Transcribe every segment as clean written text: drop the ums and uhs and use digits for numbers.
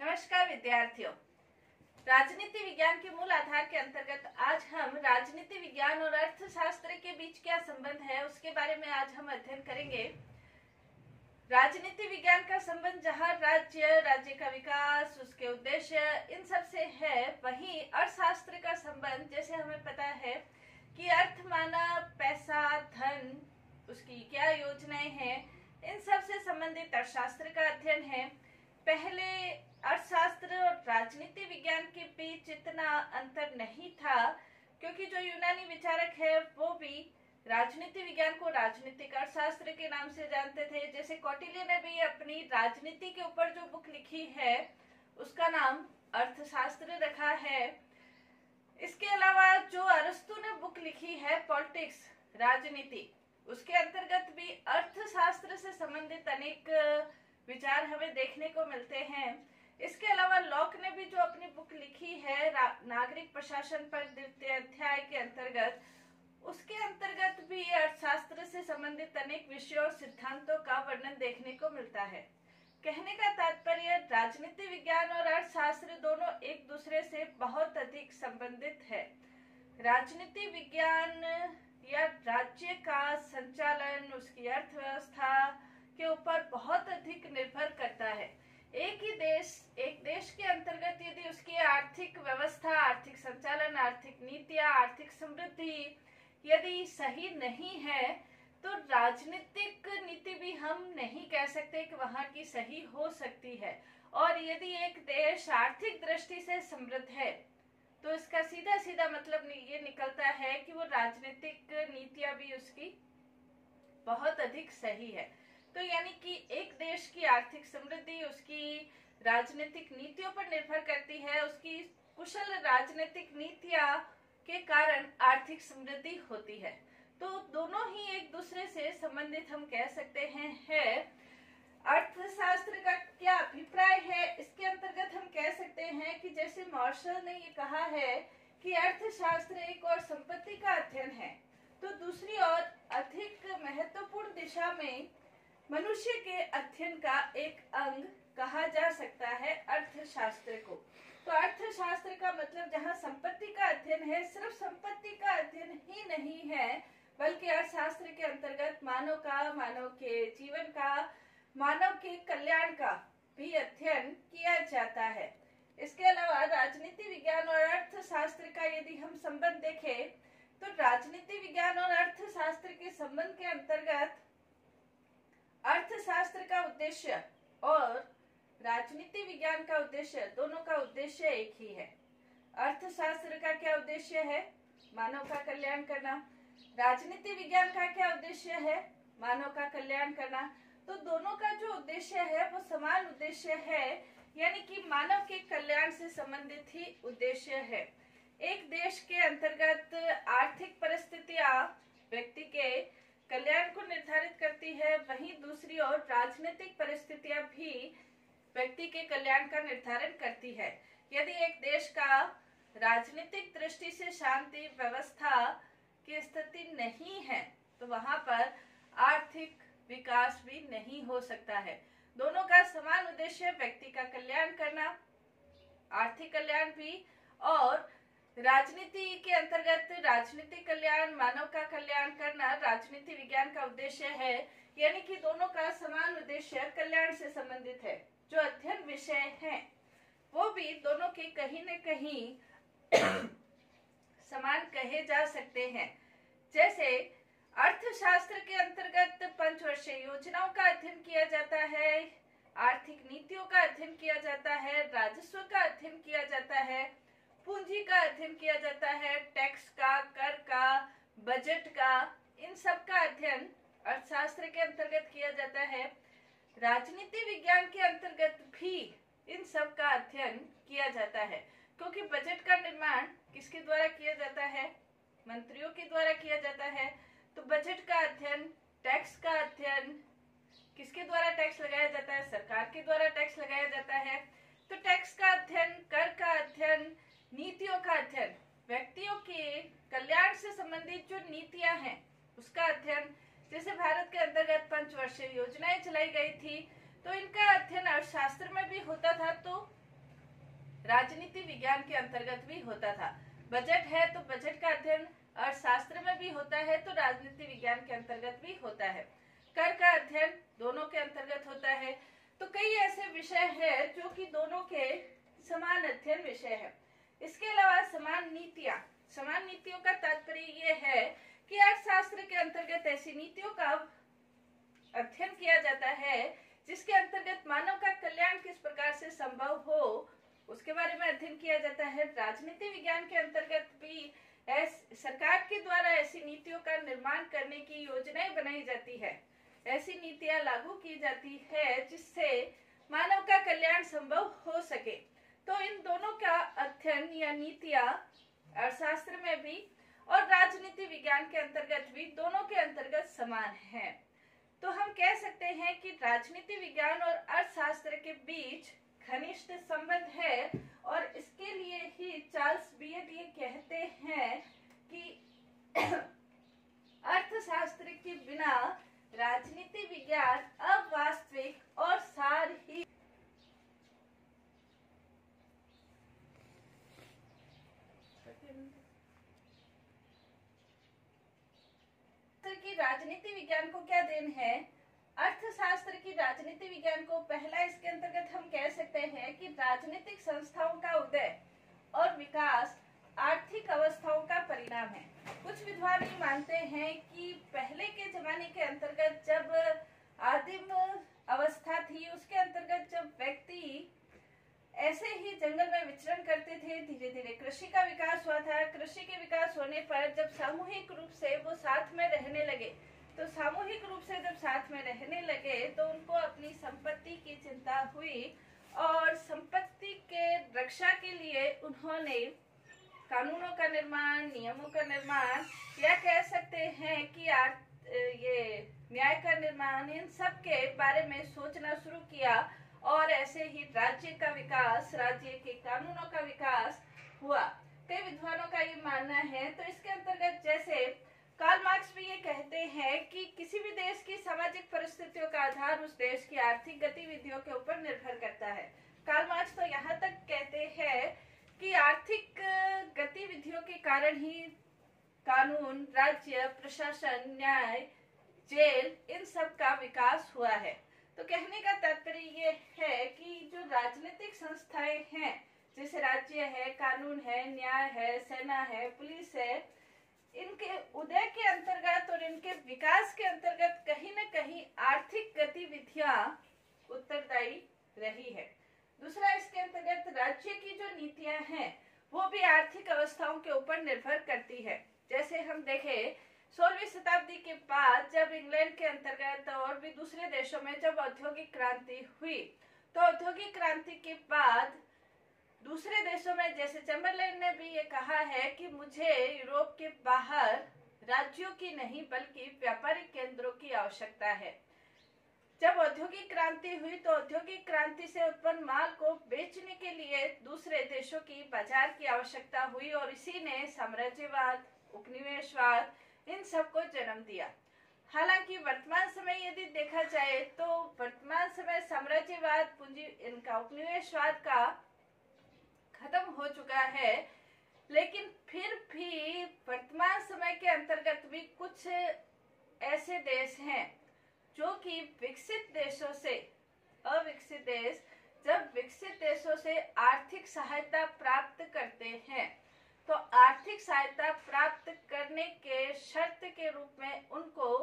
नमस्कार विद्यार्थियों। राजनीति विज्ञान के मूल आधार के अंतर्गत आज हम राजनीति विज्ञान और अर्थशास्त्र के बीच क्या संबंध है उसके बारे में आज हम अध्ययन करेंगे। राजनीति विज्ञान का संबंध जहां राज्य का विकास, उसके उद्देश्य इन सब से है, वहीं अर्थशास्त्र का संबंध जैसे हमें पता है कि अर्थ माना पैसा, धन, उसकी क्या योजनाएं हैं, इन सब से संबंधित अर्थशास्त्र का अध्ययन है। पहले अर्थशास्त्र और राजनीति विज्ञान के बीच इतना अंतर नहीं था, क्योंकि जो यूनानी विचारक है वो भी राजनीति विज्ञान को राजनीतिक अर्थशास्त्र के नाम से जानते थे। जैसे कौटिल्य ने भी अपनी राजनीति के ऊपर जो बुक लिखी है उसका नाम अर्थशास्त्र रखा है। इसके अलावा जो अरस्तु ने बुक लिखी है पॉलिटिक्स, राजनीति, उसके अंतर्गत भी अर्थशास्त्र से संबंधित अनेक विचार हमें देखने को मिलते हैं। इसके अलावा लॉक ने भी जो अपनी बुक लिखी है नागरिक प्रशासन पर द्वितीय अध्याय के अंतर्गत, उसके अंतर्गत भी अर्थशास्त्र से संबंधित अनेक विषयों और सिद्धांतों का वर्णन देखने को मिलता है। कहने का तात्पर्य राजनीति विज्ञान और अर्थशास्त्र दोनों एक दूसरे से बहुत अधिक संबंधित है। राजनीति विज्ञान या राज्य का संचालन, उसकी अर्थव्यवस्था के ऊपर बहुत अधिक निर्भर करता है। एक देश के अंतर्गत यदि उसकी आर्थिक व्यवस्था, आर्थिक संचालन, आर्थिक नीतियां, आर्थिक समृद्धि यदि सही नहीं है तो राजनीतिक नीति भी हम नहीं कह सकते कि वहां की सही हो सकती है। और यदि एक देश आर्थिक दृष्टि से समृद्ध है तो इसका सीधा सीधा मतलब ये निकलता है कि वो राजनीतिक नीतियां भी उसकी बहुत अधिक सही है। तो यानी कि एक देश की आर्थिक समृद्धि उसकी राजनीतिक नीतियों पर निर्भर करती है। उसकी कुशल राजनीतिक नीतियां के कारण आर्थिक समृद्धि होती है। तो दोनों ही एक दूसरे से संबंधित हम कह सकते हैं। अर्थशास्त्र का क्या अभिप्राय है, इसके अंतर्गत हम कह सकते हैं कि जैसे मार्शल ने ये कहा है कि अर्थशास्त्र एक और संपत्ति का अध्ययन है, तो दूसरी ओर अधिक महत्वपूर्ण दिशा में मनुष्य के अध्ययन का एक अंग कहा जा सकता है अर्थशास्त्र को। तो अर्थशास्त्र का मतलब जहाँ संपत्ति का अध्ययन है, सिर्फ संपत्ति का अध्ययन ही नहीं है, बल्कि अर्थशास्त्र के अंतर्गत मानव का, मानव के जीवन का, मानव के कल्याण का भी अध्ययन किया जाता है। इसके अलावा राजनीति विज्ञान और अर्थशास्त्र का यदि हम संबंध देखें तो राजनीति विज्ञान और अर्थशास्त्र के संबंध के अंतर्गत अर्थशास्त्र का उद्देश्य और राजनीति विज्ञान का उद्देश्य, दोनों का उद्देश्य एक ही है। अर्थशास्त्र का क्या उद्देश्य है? मानव का कल्याण करना। राजनीति विज्ञान का क्या उद्देश्य है? मानव का कल्याण करना। तो दोनों का जो उद्देश्य है वो समान उद्देश्य है, यानी कि मानव के कल्याण से संबंधित ही उद्देश्य है। एक देश के अंतर्गत आर्थिक परिस्थितियां व्यक्ति के कल्याण को निर्धारित करती है, वहीं दूसरी ओर राजनीतिक परिस्थितियां भी व्यक्ति के कल्याण का निर्धारण करती है। यदि एक देश का राजनीतिक दृष्टि से शांति व्यवस्था की स्थिति नहीं है तो वहां पर आर्थिक विकास भी नहीं हो सकता है। दोनों का समान उद्देश्य व्यक्ति का कल्याण करना, आर्थिक कल्याण भी, और राजनीति के अंतर्गत राजनीतिक कल्याण, मानव का कल्याण करना राजनीति विज्ञान का उद्देश्य है। यानी कि दोनों का समान उद्देश्य कल्याण से संबंधित है। जो अध्ययन विषय हैं वो भी दोनों के कहीं न कहीं समान कहे जा सकते हैं। जैसे अर्थशास्त्र के अंतर्गत पंचवर्षीय योजनाओं का अध्ययन किया जाता है, आर्थिक नीतियों का अध्ययन किया जाता है, राजस्व का अध्ययन किया जाता है, पूंजी का अध्ययन किया जाता है, टैक्स का, कर का, बजट का, इन सब का अध्ययन अर्थशास्त्र के अंतर्गत किया जाता है। राजनीति विज्ञान के अंतर्गत भी इन सब का अध्ययन किया जाता है, क्योंकि बजट का निर्माण किसके द्वारा किया जाता है? मंत्रियों के द्वारा किया जाता है। तो बजट का अध्ययन, टैक्स का अध्ययन, किसके द्वारा टैक्स लगाया जाता है? सरकार के द्वारा टैक्स लगाया जाता है। तो टैक्स का अध्ययन, कर का अध्ययन, नीतियों का अध्ययन, व्यक्तियों के कल्याण से संबंधित जो नीतियां हैं उसका अध्ययन। जैसे भारत के अंतर्गत पंचवर्षीय योजनाएं चलाई गई थी तो इनका अध्ययन अर्थशास्त्र में भी होता था। तो राजनीति विज्ञान के अंतर्गत भी होता था। बजट है तो बजट का अध्ययन अर्थशास्त्र में भी होता है, तो राजनीति विज्ञान के अंतर्गत भी होता है। कर का अध्ययन दोनों के अंतर्गत होता है। तो कई ऐसे विषय हैं जो कि दोनों के समान अध्ययन विषय है। इसके अलावा समान नीतियों का तात्पर्य ये है कि अर्थशास्त्र के अंतर्गत ऐसी नीतियों का अध्ययन किया जाता है जिसके अंतर्गत मानव का कल्याण किस प्रकार से संभव हो, उसके बारे में अध्ययन किया जाता है। राजनीति विज्ञान के अंतर्गत भी सरकार के द्वारा ऐसी नीतियों का निर्माण करने की योजनाएं बनाई जाती है, ऐसी नीतियां लागू की जाती है जिससे मानव का कल्याण संभव हो सके। तो इन दोनों का अध्ययन या नीतियां अर्थशास्त्र में भी और राजनीति विज्ञान के अंतर्गत भी दोनों के अंतर्गत समान है। तो हम कह सकते हैं कि राजनीति विज्ञान और अर्थशास्त्र के बीच घनिष्ठ संबंध है, और इसके लिए ही चार्ल्स बियट ये कहते हैं कि अर्थशास्त्र के बिना राजनीति विज्ञान अवास्तविक और सार ही की राजनीति विज्ञान को क्या देन है। अर्थशास्त्र की राजनीति विज्ञान को पहला इसके अंतर्गत हम कह सकते हैं कि राजनीतिक संस्थाओं का उदय और विकास आर्थिक अवस्थाओं का परिणाम है। कुछ विद्वान ये मानते हैं कि पहले के जमाने के अंतर्गत जब आदिम अवस्था थी, उसके अंतर्गत जब व्यक्ति ऐसे ही जंगल में विचरण करते थे, धीरे धीरे कृषि का विकास हुआ था। कृषि के विकास होने पर जब सामूहिक रूप से वो साथ में रहने लगे, तो सामूहिक रूप से जब साथ में रहने लगे तो उनको अपनी संपत्ति की चिंता हुई, और संपत्ति के रक्षा के लिए उन्होंने कानूनों का निर्माण, नियमों का निर्माण, या कह सकते हैं कि ये न्याय का निर्माण, इन सब के बारे में सोचना शुरू किया, और ऐसे ही राज्य का विकास, राज्य के कानूनों का विकास हुआ। कई विद्वानों का ये मानना है। तो इसके अंतर्गत जैसे कार्ल मार्क्स भी ये कहते हैं कि किसी भी देश की सामाजिक परिस्थितियों का आधार उस देश की आर्थिक गतिविधियों के ऊपर निर्भर करता है। कार्ल मार्क्स तो यहाँ तक कहते हैं कि आर्थिक गतिविधियों के कारण ही कानून, राज्य, प्रशासन, न्याय, जेल, इन सब का विकास हुआ है। तो कहने का तात्पर्य ये है कि जो राजनीतिक संस्थाएं हैं, जैसे राज्य है, कानून है, न्याय है, सेना है, पुलिस है, इनके उदय के अंतर्गत और इनके विकास के अंतर्गत कहीं न कहीं आर्थिक गतिविधियां उत्तरदायी रही है। दूसरा, इसके अंतर्गत राज्य की जो नीतियां हैं वो भी आर्थिक अवस्थाओं के ऊपर निर्भर करती है। जैसे हम देखें 16वीं शताब्दी के बाद जब इंग्लैंड के अंतर्गत और भी दूसरे देशों में जब औद्योगिक क्रांति हुई, तो औद्योगिक क्रांति के बाद दूसरे देशों में, जैसे चैम्बरलेन ने भी ये कहा है कि मुझे यूरोप के बाहर राज्यों की नहीं बल्कि व्यापारिक केंद्रों की आवश्यकता है। जब औद्योगिक क्रांति हुई तो औद्योगिक क्रांति से उत्पन्न माल को बेचने के लिए दूसरे देशों की बाजार की आवश्यकता हुई, और इसी ने साम्राज्यवाद, उपनिवेशवाद, इन सब को जन्म दिया। हालांकि वर्तमान समय यदि देखा जाए तो वर्तमान समय साम्राज्यवाद, पूंजी, इनका उपनिवेशवाद का खत्म हो चुका है, लेकिन फिर भी वर्तमान समय के अंतर्गत भी कुछ ऐसे देश हैं जो कि विकसित देशों से अविकसित देश, जब विकसित देशों से आर्थिक सहायता प्राप्त करते हैं तो आर्थिक सहायता प्राप्त करने के शर्त के रूप में उनको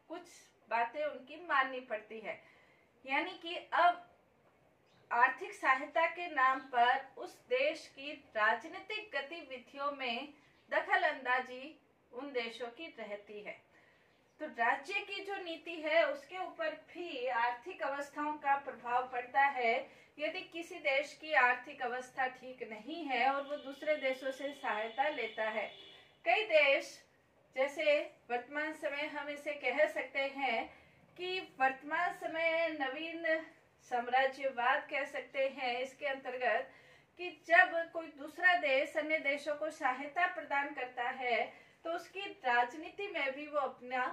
कुछ बातें उनकी माननी पड़ती है। यानी कि अब आर्थिक सहायता के नाम पर उस देश की राजनीतिक गतिविधियों में दखल अंदाजी उन देशों की रहती है। तो राज्य की जो नीति है उसके ऊपर भी आर्थिक अवस्थाओं का प्रभाव पड़ता है। यदि किसी देश की आर्थिक अवस्था ठीक नहीं है और वो दूसरे देशों से सहायता लेता है, कई देश, जैसे वर्तमान समय हम इसे कह सकते हैं कि वर्तमान समय नवीन साम्राज्यवाद कह सकते हैं, इसके अंतर्गत कि जब कोई दूसरा देश अन्य देशों को सहायता प्रदान करता है तो उसकी राजनीति में भी वो अपना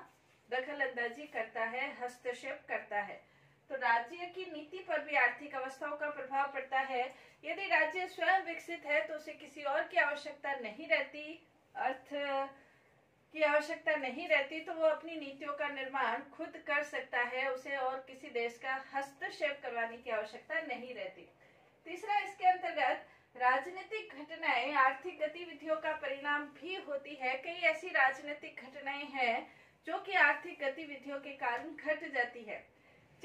दखल अंदाजी करता है, हस्तक्षेप करता है। तो राज्य की नीति पर भी आर्थिक अवस्थाओं का प्रभाव पड़ता है। यदि राज्य स्वयं विकसित है तो उसे किसी और की आवश्यकता नहीं रहती, अर्थ की आवश्यकता नहीं रहती, तो वो अपनी नीतियों का निर्माण खुद कर सकता है, उसे और किसी देश का हस्तक्षेप करवाने की आवश्यकता नहीं रहती। तीसरा, इसके अंतर्गत राजनीतिक घटनाएं आर्थिक गतिविधियों का परिणाम भी होती है। कई ऐसी राजनीतिक घटनाएं हैं जो कि आर्थिक गतिविधियों के कारण घट जाती है।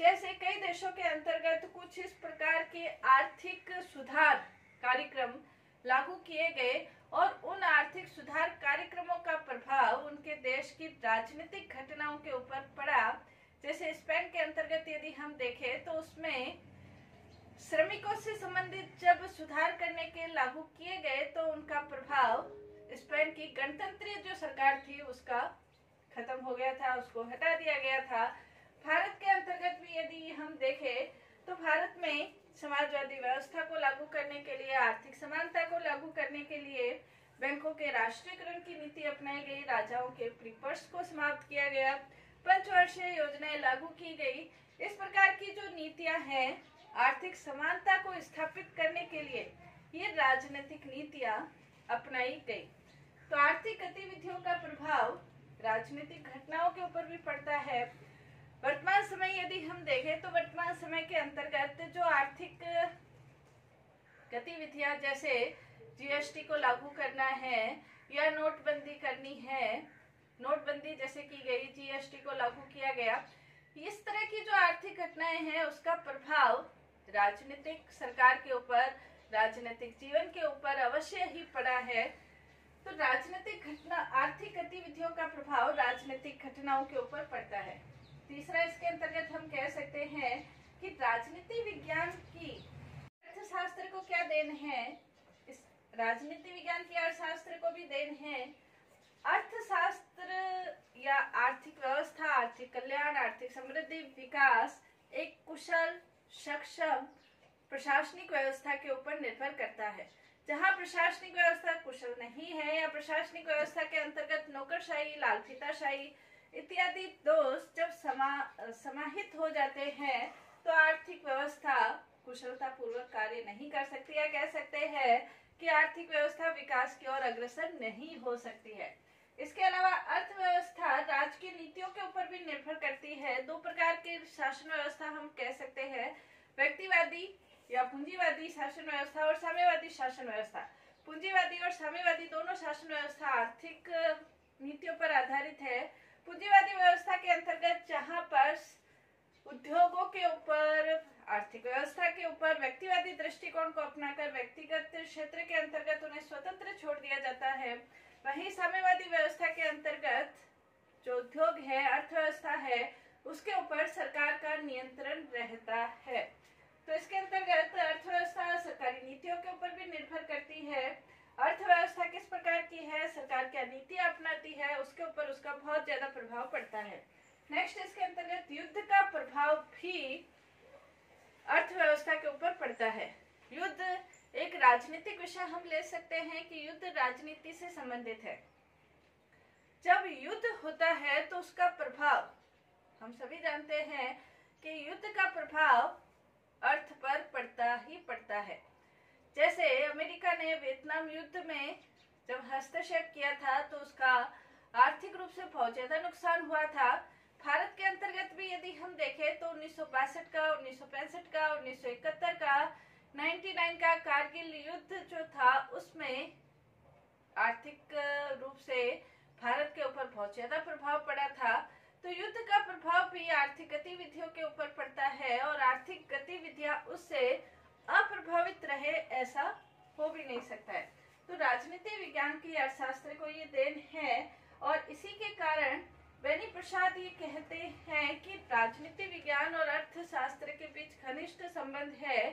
जैसे कई देशों के अंतर्गत कुछ इस प्रकार के आर्थिक सुधार कार्यक्रम लागू किए गए और उन आर्थिक सुधार कार्यक्रमों का प्रभाव उनके देश की राजनीतिक घटनाओं के ऊपर पड़ा। जैसे स्पेन के अंतर्गत यदि हम देखें तो उसमें श्रमिकों से संबंधित जब सुधार करने के लागू किए गए तो उनका प्रभाव स्पेन की गणतंत्रीय जो सरकार थी उसका खत्म हो गया था, उसको हटा दिया गया था। भारत के अंतर्गत भी यदि हम देखें तो भारत में समाजवादी व्यवस्था को लागू करने के लिए, आर्थिक समानता को लागू करने के लिए बैंकों के राष्ट्रीयकरण की नीति अपनाई गई, राजाओं के प्रीपर्स को समाप्त किया गया, पंचवर्षीय योजनाएं लागू की गई। इस प्रकार की जो नीतियां हैं आर्थिक समानता को स्थापित करने के लिए ये राजनीतिक नीतियां अपनाई गई। तो आर्थिक गतिविधियों का प्रभाव राजनीतिक घटनाओं के ऊपर भी पड़ता है। वर्तमान समय यदि हम देखें तो वर्तमान समय के अंतर्गत जो आर्थिक गतिविधियां जैसे जीएसटी को लागू करना है या नोटबंदी करनी है, नोटबंदी जैसे की गई, जीएसटी को लागू किया गया, इस तरह की जो आर्थिक घटनाएं हैं उसका प्रभाव राजनीतिक सरकार के ऊपर, राजनीतिक जीवन के ऊपर अवश्य ही पड़ा है। तो राजनीतिक घटना, आर्थिक गतिविधियों का प्रभाव राजनीतिक घटनाओं के ऊपर पड़ता है। तीसरा, इसके अंतर्गत हम कह सकते हैं कि राजनीति विज्ञान की अर्थशास्त्र को क्या देन है, इस राजनीति विज्ञान की अर्थशास्त्र को भी देन है। अर्थशास्त्र या आर्थिक व्यवस्था, आर्थिक कल्याण, आर्थिक समृद्धि, विकास एक कुशल, सक्षम प्रशासनिक व्यवस्था के ऊपर निर्भर करता है। जहां प्रशासनिक व्यवस्था कुशल नहीं है या प्रशासनिक व्यवस्था के अंतर्गत नौकरशाही, लालफीताशाही इत्यादि दोष जब समाहित हो जाते हैं तो आर्थिक व्यवस्था कुशलता पूर्वक कार्य नहीं कर सकती, या कह सकते हैं कि आर्थिक व्यवस्था विकास की ओर अग्रसर नहीं हो सकती है। इसके अलावा अर्थव्यवस्था राज्य की नीतियों के ऊपर भी निर्भर करती है। दो प्रकार की शासन व्यवस्था हम कह सकते हैं, व्यक्तिवादी या पूंजीवादी शासन व्यवस्था और साम्यवादी शासन व्यवस्था। पूंजीवादी और साम्यवादी दोनों शासन व्यवस्था आर्थिक नीतियों पर आधारित है। पूंजीवादी व्यवस्था के अंतर्गत जहां पर उद्योगों के ऊपर, आर्थिक व्यवस्था के ऊपर व्यक्तिवादी दृष्टिकोण को अपनाकर व्यक्तिगत क्षेत्र के अंतर्गत उन्हें स्वतंत्र छोड़ दिया जाता है, वहीं साम्यवादी व्यवस्था के अंतर्गत जो उद्योग है, अर्थव्यवस्था है, उसके ऊपर सरकार का नियंत्रण रहता है। तो इसके अंतर्गत अर्थव्यवस्था सरकारी नीतियों के ऊपर भी निर्भर करती है। अर्थव्यवस्था किस प्रकार की है, सरकार क्या नीतियां अपनाती है, उसके ऊपर उसका बहुत ज्यादा प्रभाव पड़ता है। नेक्स्ट, इसके अंतर्गत युद्ध का प्रभाव भी अर्थव्यवस्था के ऊपर पड़ता है। युद्ध एक राजनीतिक विषय हम ले सकते हैं कि युद्ध राजनीति से संबंधित है। जब युद्ध होता है तो उसका प्रभाव, हम सभी जानते हैं कि युद्ध का प्रभाव अर्थ पर पड़ता ही पड़ता है। जैसे अमेरिका ने वियतनाम युद्ध में जब हस्तक्षेप किया था तो उसका आर्थिक रूप से बहुत ज्यादा नुकसान हुआ था। भारत के अंतर्गत भी यदि हम देखें तो 1962 का, 1965 का, 1971 का, 99 का कारगिल युद्ध जो था उसमें आर्थिक रूप से भारत के ऊपर बहुत ज्यादा प्रभाव पड़ा था। तो युद्ध का प्रभाव भी आर्थिक गतिविधियों के ऊपर पड़ता है और आर्थिक गतिविधियां उससे अप्रभावित रहे ऐसा हो भी नहीं सकता है। तो राजनीति विज्ञान की अर्थशास्त्र को ये देन है और इसी के कारण बेनी प्रसाद ये कहते हैं कि राजनीति विज्ञान और अर्थशास्त्र के बीच घनिष्ठ संबंध है।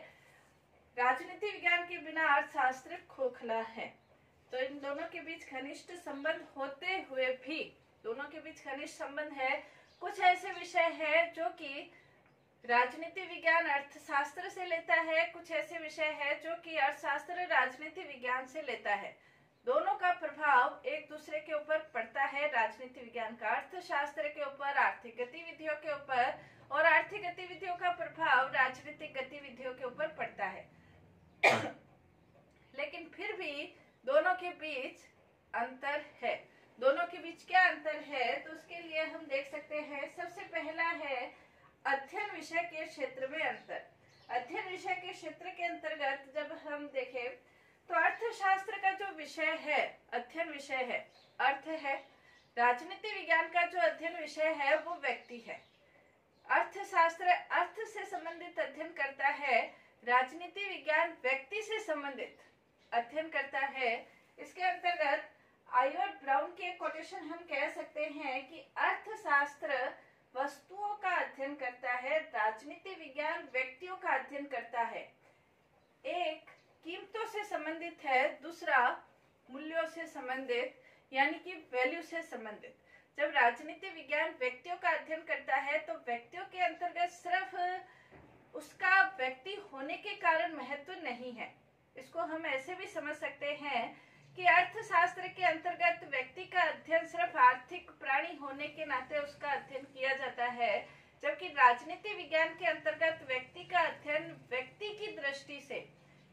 राजनीति विज्ञान के बिना अर्थशास्त्र खोखला है। तो इन दोनों के बीच घनिष्ठ संबंध होते हुए भी, दोनों के बीच घनिष्ठ संबंध है। कुछ ऐसे विषय है जो कि राजनीति विज्ञान अर्थशास्त्र से लेता है, कुछ ऐसे विषय है जो कि अर्थशास्त्र राजनीति विज्ञान से लेता है। दोनों का प्रभाव एक दूसरे के ऊपर पड़ता है। राजनीति विज्ञान का अर्थशास्त्र के ऊपर, आर्थिक गतिविधियों के ऊपर, और आर्थिक गतिविधियों का प्रभाव राजनीतिक गतिविधियों के ऊपर पड़ता है। लेकिन फिर भी दोनों के बीच अंतर है। दोनों के बीच क्या अंतर है, तो उसके लिए हम देख सकते हैं। सबसे पहला है अध्ययन विषय के क्षेत्र में अंतर। अध्ययन विषय के क्षेत्र के अंतर्गत जब हम देखें तो अर्थशास्त्र का जो विषय है, अध्ययन विषय है, अर्थ है। राजनीति विज्ञान का जो अध्ययन विषय है वो व्यक्ति है। अर्थशास्त्र अर्थ से संबंधित अध्ययन करता है, राजनीति विज्ञान व्यक्ति से संबंधित अध्ययन करता है। इसके अंतर्गत आयोड ब्राउन के कोटेशन हम कह सकते हैं कि अर्थशास्त्र वस्तुओं का अध्ययन करता है, राजनीति विज्ञान व्यक्तियों का अध्ययन करता है। एक कीमतों से संबंधित है, दूसरा मूल्यों से संबंधित यानी कि वैल्यू से संबंधित। जब राजनीति विज्ञान व्यक्तियों का अध्ययन करता है तो व्यक्तियों के अंतर्गत सिर्फ उसका व्यक्ति होने के कारण महत्व नहीं है। इसको हम ऐसे भी समझ सकते हैं कि अर्थशास्त्र के अंतर्गत व्यक्ति का अध्ययन सिर्फ आर्थिक प्राणी होने के नाते उसका अध्ययन किया जाता है, जबकि राजनीति विज्ञान के अंतर्गत व्यक्ति का अध्ययन व्यक्ति की दृष्टि से,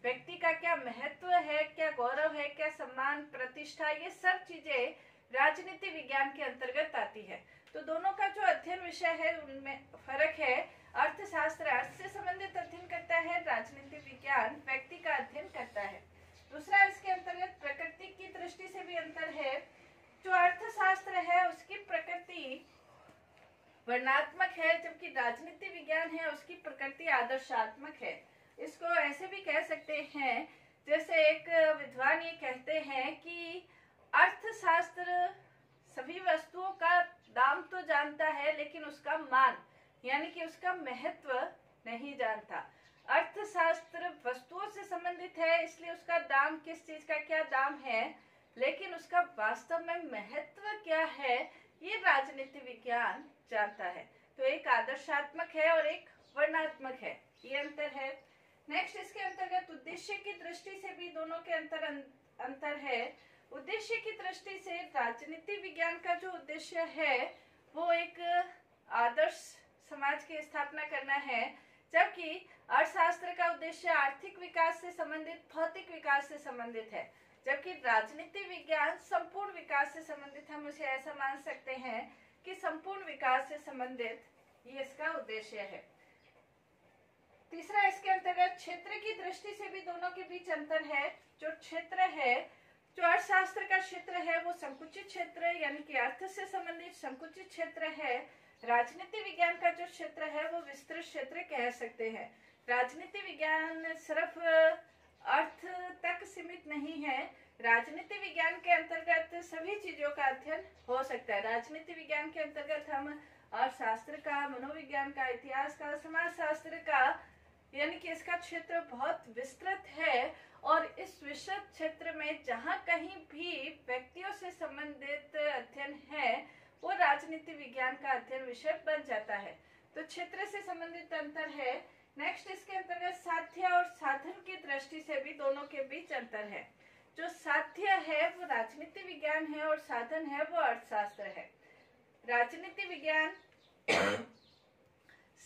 व्यक्ति का क्या महत्व है, क्या गौरव है, क्या सम्मान, प्रतिष्ठा, ये सब चीजें राजनीति विज्ञान के अंतर्गत आती है। तो दोनों का जो अध्ययन विषय है उनमें फर्क है। अर्थशास्त्र अर्थ से संबंधित अध्ययन करता है, राजनीति विज्ञान व्यक्ति का अध्ययन करता है। दूसरा, इसके अंतर्गत प्रकृति की दृष्टि से भी अंतर है। जो अर्थशास्त्र है उसकी प्रकृति वर्णात्मक है, जबकि राजनीति विज्ञान है उसकी प्रकृति आदर्शात्मक है। इसको ऐसे भी कह सकते हैं, जैसे एक विद्वान ये कहते हैं कि अर्थशास्त्र सभी वस्तुओं का दाम तो जानता है लेकिन उसका मान यानी कि उसका महत्व नहीं जानता। अर्थशास्त्र वस्तुओं से संबंधित है, इसलिए उसका दाम, किस चीज का क्या दाम है, लेकिन उसका वास्तव में महत्व क्या है ये राजनीति विज्ञान जानता है। तो एक आदर्शात्मक है और एक वर्णात्मक है, ये अंतर है। नेक्स्ट, इसके अंतर्गत उद्देश्य की दृष्टि से भी दोनों के अंतर है। उद्देश्य की दृष्टि से राजनीति विज्ञान का जो उद्देश्य है वो एक आदर्श समाज की स्थापना करना है, जबकि अर्थशास्त्र का उद्देश्य आर्थिक विकास से संबंधित, भौतिक विकास से संबंधित है। जबकि राजनीति विज्ञान संपूर्ण विकास से संबंधित, हम उसे ऐसा मान सकते हैं कि संपूर्ण विकास से संबंधित ये इसका उद्देश्य है। तीसरा, इसके अंतर्गत क्षेत्र की दृष्टि से भी दोनों के बीच अंतर है। जो क्षेत्र है, जो अर्थशास्त्र का क्षेत्र है वो संकुचित क्षेत्र यानी कि अर्थ से संबंधित संकुचित क्षेत्र है। राजनीति विज्ञान का जो क्षेत्र है वो विस्तृत क्षेत्र कह सकते हैं। राजनीति विज्ञान सिर्फ अर्थ तक सीमित नहीं है, राजनीति विज्ञान के अंतर्गत सभी चीजों का अध्ययन हो सकता है। राजनीति विज्ञान के अंतर्गत हम अर्थशास्त्र का, मनोविज्ञान का, इतिहास का, समाजशास्त्र का, यानी कि इसका क्षेत्र बहुत विस्तृत है। और इस विस्तृत क्षेत्र में जहाँ कहीं भी व्यक्तियों से संबंधित अध्ययन है वो राजनीति विज्ञान का अध्ययन विषय बन जाता है। तो क्षेत्र से संबंधित अंतर है। नेक्स्ट, इसके अंतर्गत साध्य और साधन की दृष्टि से भी दोनों के बीच अंतर है। जो साध्य है वो राजनीति विज्ञान है और साधन है वो अर्थशास्त्र है। राजनीति विज्ञान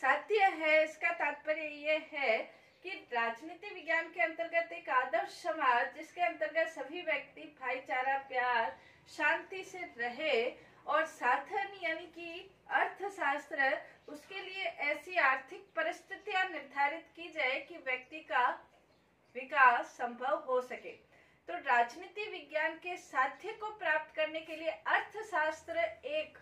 साध्य है, इसका तात्पर्य ये है कि राजनीति विज्ञान के अंतर्गत एक आदर्श समाज जिसके अंतर्गत सभी व्यक्ति भाईचारा, प्यार, शांति से रहे, और साधन यानी कि अर्थशास्त्र उसके लिए ऐसी आर्थिक परिस्थितियां निर्धारित की जाए कि व्यक्ति का विकास संभव हो सके। तो राजनीति विज्ञान के साध्य को प्राप्त करने के लिए अर्थशास्त्र एक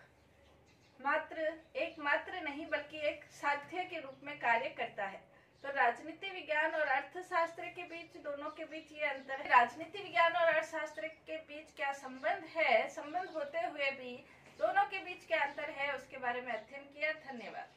मात्र नहीं बल्कि एक साध्य के रूप में कार्य करता है। तो राजनीति विज्ञान और अर्थशास्त्र के बीच, दोनों के बीच ये अंतर है। राजनीति विज्ञान और अर्थशास्त्र के बीच क्या संबंध है, संबंध होते हुए भी दोनों के बीच क्या अंतर है उसके बारे में अध्ययन किया। धन्यवाद।